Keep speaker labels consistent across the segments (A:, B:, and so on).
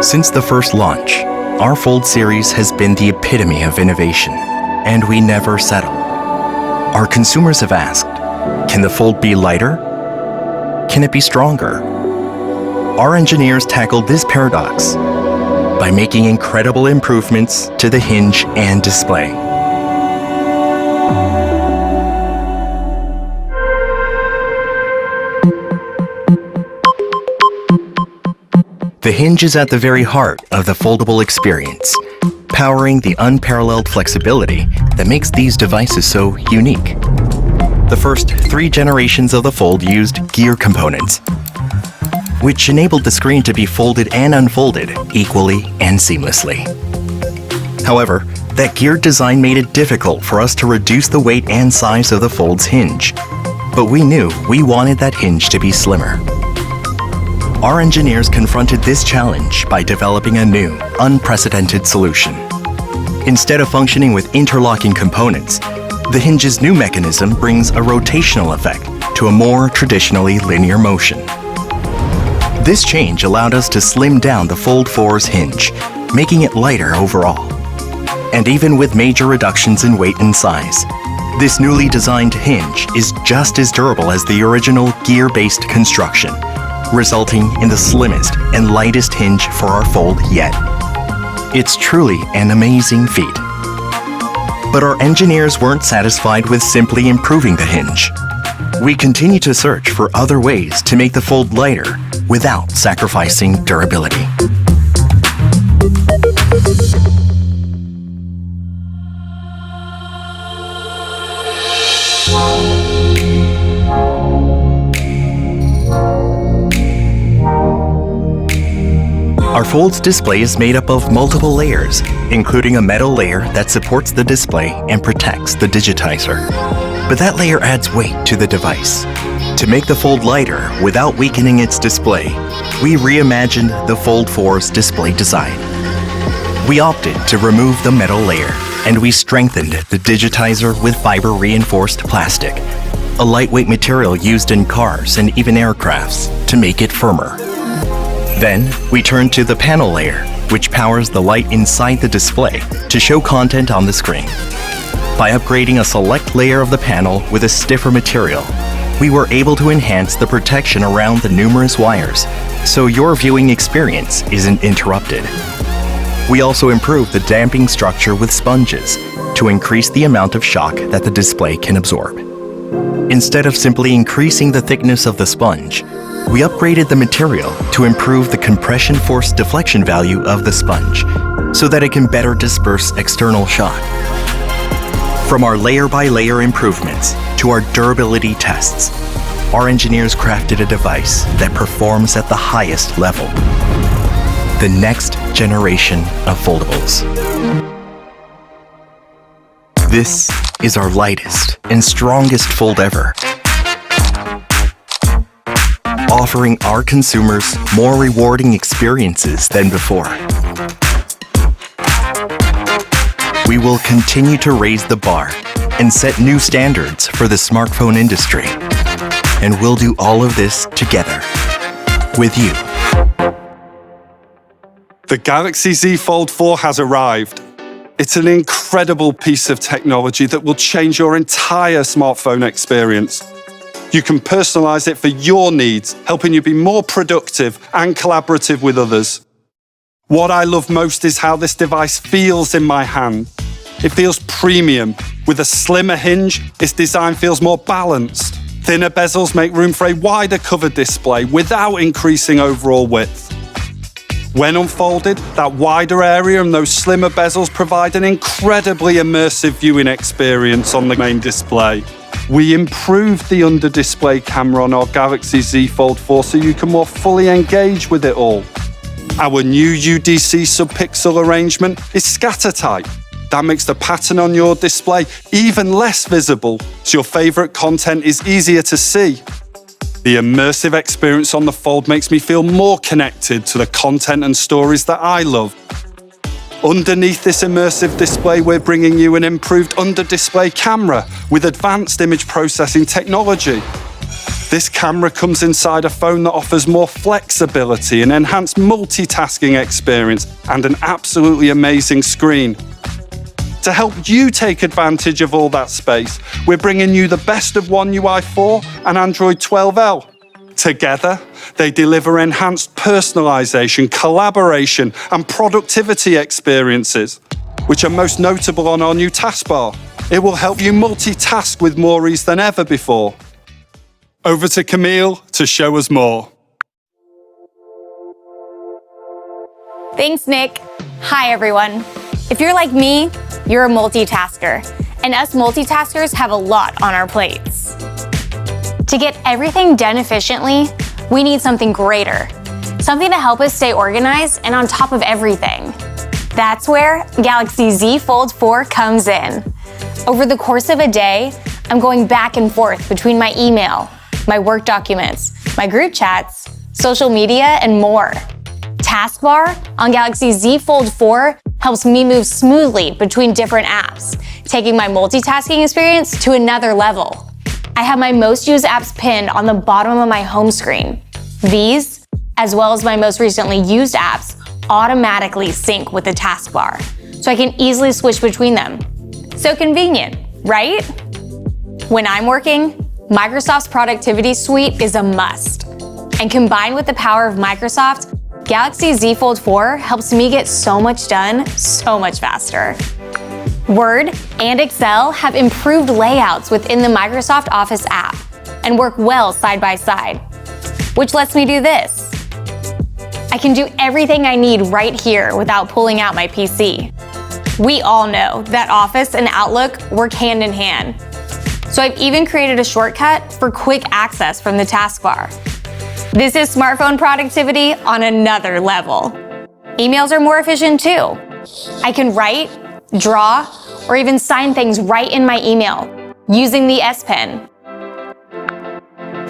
A: Since the first launch, our Fold series has been the epitome of innovation, and we never settle. Our consumers have asked, can the Fold be lighter? Can it be stronger? Our engineers tackled this paradox by making incredible improvements to the hinge and display. The hinge is at the very heart of the foldable experience, powering the unparalleled flexibility that makes these devices so unique. The first 3 generations of the Fold used gear components, which enabled the screen to be folded and unfolded equally and seamlessly. However, that geared design made it difficult for us to reduce the weight and size of the Fold's hinge, but we knew we wanted that hinge to be slimmer. Our engineers confronted this challenge by developing a new, unprecedented solution. Instead of functioning with interlocking components, the hinge's new mechanism brings a rotational effect to a more traditionally linear motion. This change allowed us to slim down the Fold 4's hinge, making it lighter overall. And even with major reductions in weight and size, this newly designed hinge is just as durable as the original gear-based construction, resulting in the slimmest and lightest hinge for our Fold yet. It's truly an amazing feat. But our engineers weren't satisfied with simply improving the hinge. We continue to search for other ways to make the Fold lighter without sacrificing durability. Our Fold's display is made up of multiple layers, including a metal layer that supports the display and protects the digitizer. But that layer adds weight to the device. To make the Fold lighter without weakening its display, we reimagined the Fold 4's display design. We opted to remove the metal layer, and we strengthened the digitizer with fiber-reinforced plastic, a lightweight material used in cars and even aircrafts, to make it firmer. Then, we turned to the panel layer, which powers the light inside the display to show content on the screen. By upgrading a select layer of the panel with a stiffer material, we were able to enhance the protection around the numerous wires, so your viewing experience isn't interrupted. We also improved the damping structure with sponges to increase the amount of shock that the display can absorb. Instead of simply increasing the thickness of the sponge, we upgraded the material to improve the compression force deflection value of the sponge so that it can better disperse external shock. From our layer-by-layer improvements to our durability tests, our engineers crafted a device that performs at the highest level. The next generation of foldables. This is our lightest and strongest Fold ever, offering our consumers more rewarding experiences than before. We will continue to raise the bar and set new standards for the smartphone industry. And we'll do all of this together, with you.
B: The Galaxy Z Fold 4 has arrived. It's an incredible piece of technology that will change your entire smartphone experience. You can personalize it for your needs, helping you be more productive and collaborative with others. What I love most is how this device feels in my hand. It feels premium. With a slimmer hinge, its design feels more balanced. Thinner bezels make room for a wider covered display without increasing overall width. When unfolded, that wider area and those slimmer bezels provide an incredibly immersive viewing experience on the main display. We improved the under-display camera on our Galaxy Z Fold 4 so you can more fully engage with it all. Our new UDC sub-pixel arrangement is scatter type. That makes the pattern on your display even less visible, so your favorite content is easier to see. The immersive experience on the Fold makes me feel more connected to the content and stories that I love. Underneath this immersive display, we're bringing you an improved under-display camera with advanced image processing technology. This camera comes inside a phone that offers more flexibility, an enhanced multitasking experience, and an absolutely amazing screen. To help you take advantage of all that space, we're bringing you the best of One UI 4 and Android 12L. Together, they deliver enhanced personalization, collaboration, and productivity experiences, which are most notable on our new taskbar. It will help you multitask with more ease than ever before. Over to Camille to show us more.
C: Thanks, Nick. Hi, everyone. If you're like me, you're a multitasker, and us multitaskers have a lot on our plates. To get everything done efficiently, we need something greater, something to help us stay organized and on top of everything. That's where Galaxy Z Fold 4 comes in. Over the course of a day, I'm going back and forth between my email, my work documents, my group chats, social media, and more. Taskbar on Galaxy Z Fold 4 helps me move smoothly between different apps, taking my multitasking experience to another level. I have my most used apps pinned on the bottom of my home screen. These, as well as my most recently used apps, automatically sync with the taskbar, so I can easily switch between them. So convenient, right? When I'm working, Microsoft's productivity suite is a must. And combined with the power of Microsoft, Galaxy Z Fold 4 helps me get so much done so much faster. Word and Excel have improved layouts within the Microsoft Office app and work well side by side, which lets me do this. I can do everything I need right here without pulling out my PC. We all know that Office and Outlook work hand in hand. So I've even created a shortcut for quick access from the taskbar. This is smartphone productivity on another level. Emails are more efficient too. I can write, draw, or even sign things right in my email using the S Pen.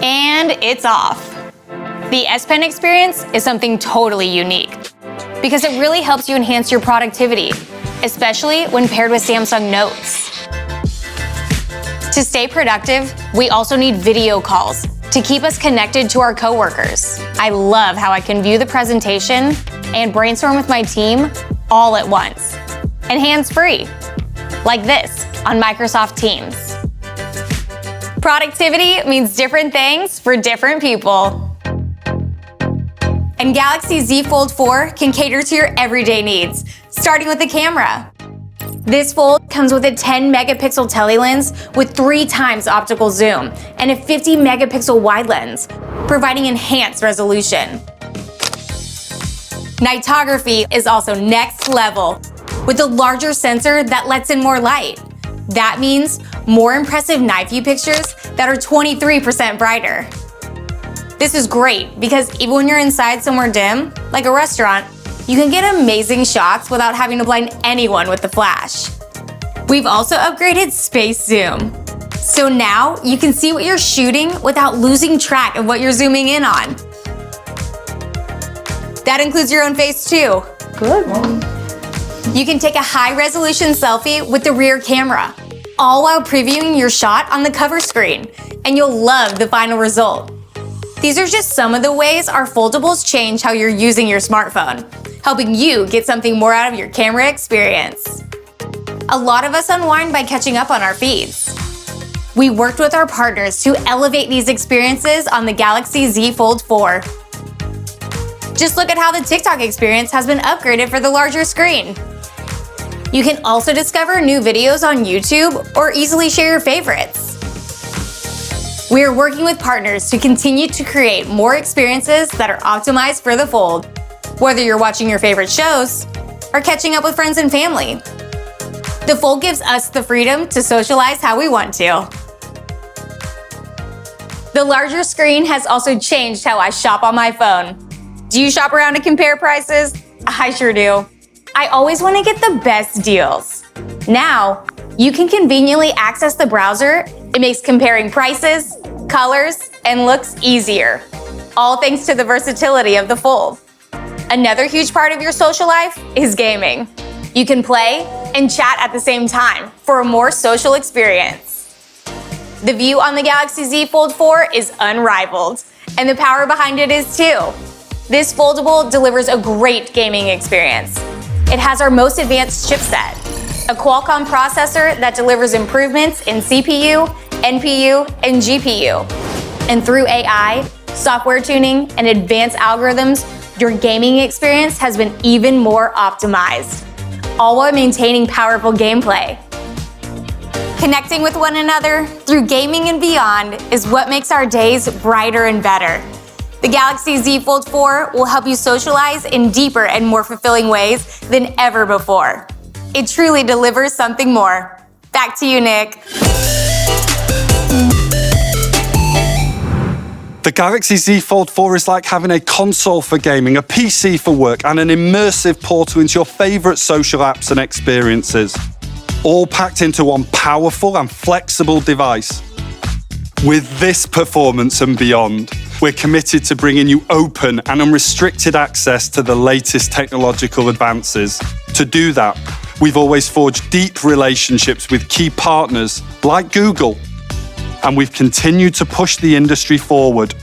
C: And it's off. The S Pen experience is something totally unique because it really helps you enhance your productivity, especially when paired with Samsung Notes. To stay productive, we also need video calls to keep us connected to our coworkers. I love how I can view the presentation and brainstorm with my team all at once, and hands-free, like this on Microsoft Teams. Productivity means different things for different people. And Galaxy Z Fold 4 can cater to your everyday needs, starting with the camera. This Fold comes with a 10 megapixel telelens with 3 times optical zoom and a 50 megapixel wide lens, providing enhanced resolution. Nightography is also next level, with a larger sensor that lets in more light. That means more impressive night view pictures that are 23% brighter. This is great because even when you're inside somewhere dim, like a restaurant, you can get amazing shots without having to blind anyone with the flash. We've also upgraded Space Zoom. So now you can see what you're shooting without losing track of what you're zooming in on. That includes your own face too.
D: Good.
C: You can take a high-resolution selfie with the rear camera, all while previewing your shot on the cover screen, and you'll love the final result. These are just some of the ways our foldables change how you're using your smartphone, helping you get something more out of your camera experience. A lot of us unwind by catching up on our feeds. We worked with our partners to elevate these experiences on the Galaxy Z Fold 4. Just look at how the TikTok experience has been upgraded for the larger screen. You can also discover new videos on YouTube or easily share your favorites. We are working with partners to continue to create more experiences that are optimized for the Fold, whether you're watching your favorite shows or catching up with friends and family. The Fold gives us the freedom to socialize how we want to. The larger screen has also changed how I shop on my phone. Do you shop around to compare prices? I sure do. I always want to get the best deals. Now, you can conveniently access the browser. It makes comparing prices, colors, and looks easier, all thanks to the versatility of the Fold. Another huge part of your social life is gaming. You can play and chat at the same time for a more social experience. The view on the Galaxy Z Fold 4 is unrivaled, and the power behind it is too. This foldable delivers a great gaming experience. It has our most advanced chipset, a Qualcomm processor that delivers improvements in CPU, NPU, and GPU. And through AI, software tuning, and advanced algorithms, your gaming experience has been even more optimized, all while maintaining powerful gameplay. Connecting with one another through gaming and beyond is what makes our days brighter and better. The Galaxy Z Fold 4 will help you socialize in deeper and more fulfilling ways than ever before. It truly delivers something more. Back to you, Nick.
B: The Galaxy Z Fold 4 is like having a console for gaming, a PC for work, and an immersive portal into your favorite social apps and experiences, all packed into one powerful and flexible device. With this performance and beyond, we're committed to bringing you open and unrestricted access to the latest technological advances. To do that, we've always forged deep relationships with key partners like Google, and we've continued to push the industry forward.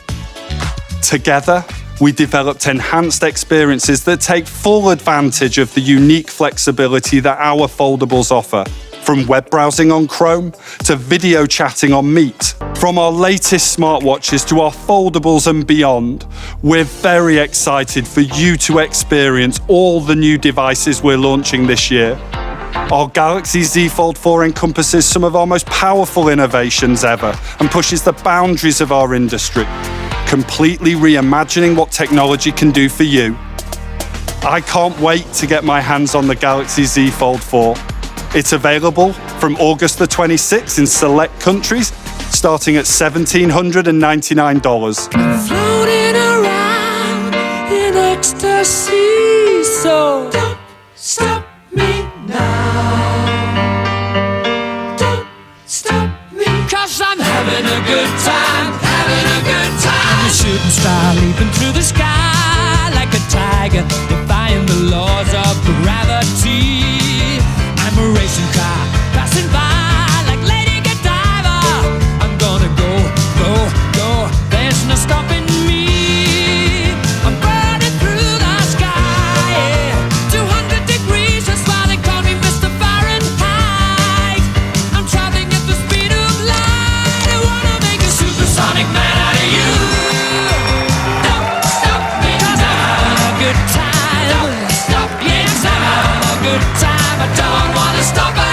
B: Together, we developed enhanced experiences that take full advantage of the unique flexibility that our foldables offer. From web browsing on Chrome to video chatting on Meet. From our latest smartwatches to our foldables and beyond, we're very excited for you to experience all the new devices we're launching this year. Our Galaxy Z Fold 4 encompasses some of our most powerful innovations ever and pushes the boundaries of our industry, completely reimagining what technology can do for you. I can't wait to get my hands on the Galaxy Z Fold 4. It's available from August the 26th in select countries, starting at $1,799.
D: Floating around in ecstasy, so don't stop me now. Don't stop me, 'cause I'm having a good time, having a good time. A shooting star leaping through the sky like a tiger, defying the laws of gravity. I'm a racing car passing by like Lady Godiva. I'm gonna go, go, go. There's no stopping me. I'm burning through the sky, yeah. 200 degrees, that's why they call me Mr. Fahrenheit. I'm traveling at the speed of light. I wanna make a supersonic man out of you. Don't stop me, 'cause I'm having a good time. Don't stop me, 'cause I'm having a good time. I don't wanna stop it.